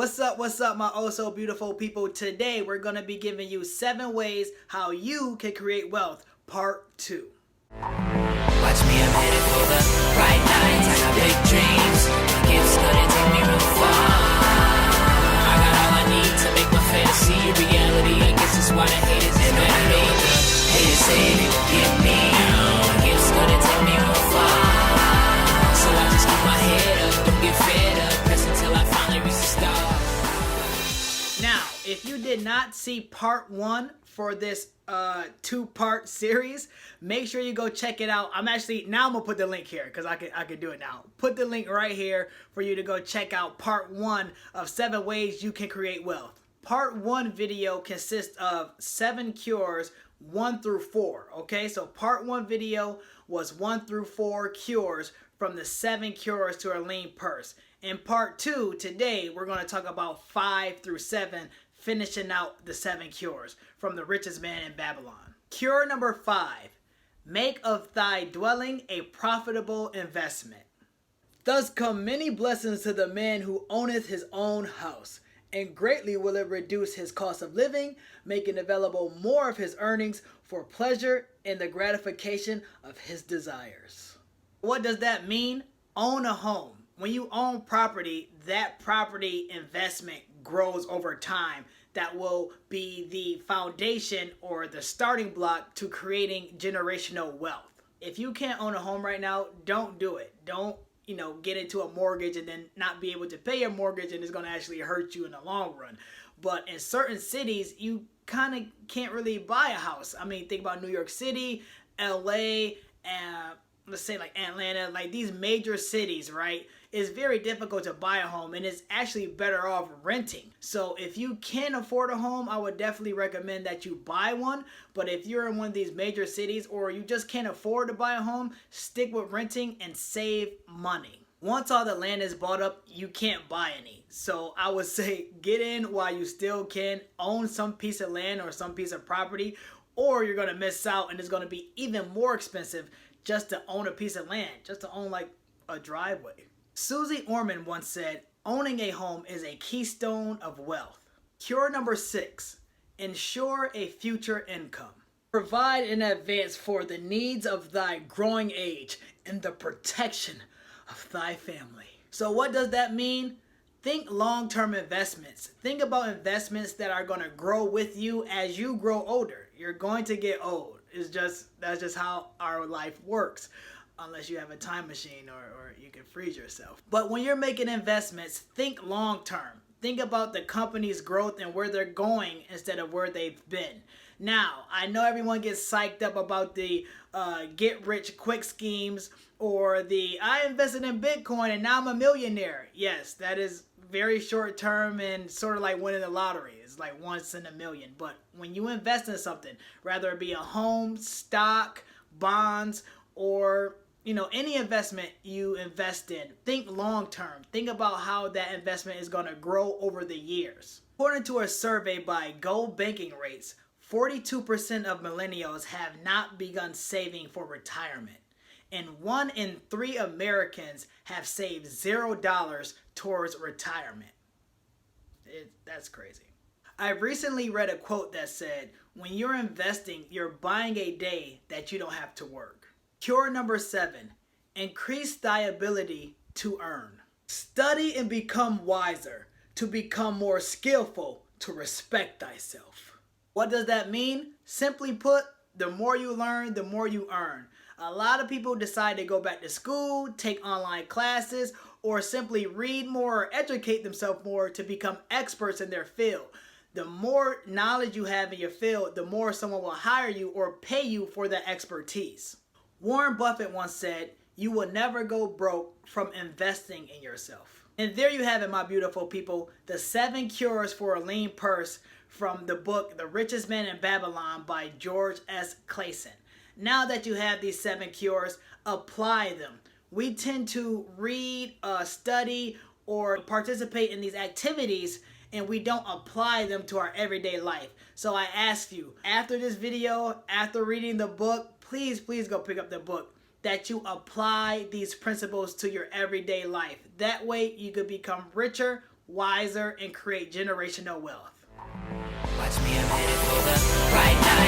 What's up, my oh so beautiful people? Today, we're going to be giving you 7 ways how you can create wealth, part 2. Watch me, I'm headed for the right nights. I got big dreams. My gifts gonna take me real far. I got all I need to make my fantasy a reality. I guess that's why the haters is mad at me. Haters say they won't get me. My gifts gonna take me real far. So I just keep my head up, don't get fed up. Press until I finally reach the stars. Now, if you did not see part 1 for this 2-part series, make sure you go check it out. I'm gonna put the link here because I can do it now. Put the link right here for you to go check out part 1 of 7 ways you can create wealth. Part 1 video consists of 7 cures 1 through 4. Okay, so part 1 video was 1 through 4 cures from the 7 cures to a lean purse. In part 2 today, we're going to talk about 5 through 7, finishing out the 7 cures from the Richest Man in Babylon. Cure number 5, make of thy dwelling a profitable investment. Thus come many blessings to the man who owneth his own house, and greatly will it reduce his cost of living, making available more of his earnings for pleasure and the gratification of his desires. What does that mean? Own a home. When you own property, that property investment grows over time. That will be the foundation or the starting block to creating generational wealth. If you can't own a home right now, don't do it. Don't, get into a mortgage and then not be able to pay your mortgage, and it's going to actually hurt you in the long run. But in certain cities, you kind of can't really buy a house. I mean, think about New York City, LA, and let's say like Atlanta, like these major cities, right? It's very difficult to buy a home, and it's actually better off renting. So if you can afford a home, I would definitely recommend that you buy one. But if you're in one of these major cities or you just can't afford to buy a home, stick with renting and save money. Once all the land is bought up, you can't buy any. So I would say get in while you still can. Own some piece of land or some piece of property, or you're going to miss out, and it's going to be even more expensive just to own a piece of land, just to own like a driveway. Susie Orman once said, owning a home is a keystone of wealth. Cure number 6, ensure a future income. Provide in advance for the needs of thy growing age and the protection of thy family. So what does that mean? Think long-term investments. Think about investments that are going to grow with you as you grow older. You're going to get old. That's just how our life works. Unless you have a time machine or you can freeze yourself. But when you're making investments, think long term. Think about the company's growth and where they're going instead of where they've been. Now, I know everyone gets psyched up about the get rich quick schemes or the I invested in Bitcoin and now I'm a millionaire. Yes, that is very short term and sort of like winning the lottery. It's like once in a million. But when you invest in something, whether it be a home, stock, bonds, or any investment you invest in, think long term. Think about how that investment is going to grow over the years. According to a survey by Gold Banking Rates, 42% of millennials have not begun saving for retirement, and 1 in 3 Americans have saved $0 towards retirement. That's crazy. I recently read a quote that said, when you're investing, you're buying a day that you don't have to work. Cure number 7, increase thy ability to earn. Study and become wiser, to become more skillful, to respect thyself. What does that mean? Simply put, the more you learn, the more you earn. A lot of people decide to go back to school, take online classes, or simply read more or educate themselves more to become experts in their field. The more knowledge you have in your field, the more someone will hire you or pay you for that expertise. Warren Buffett once said, you will never go broke from investing in yourself. And there you have it, my beautiful people, the 7 cures for a lean purse from the book The Richest Man in Babylon by George Clason. Now that you have these 7 cures, apply them. We tend to read, study, or participate in these activities, and we don't apply them to our everyday life. So I ask you, after this video, after reading the book, please go pick up the book. that you apply these principles to your everyday life. That way you could become richer, wiser, and create generational wealth. Watch me, I'm headed for the right line.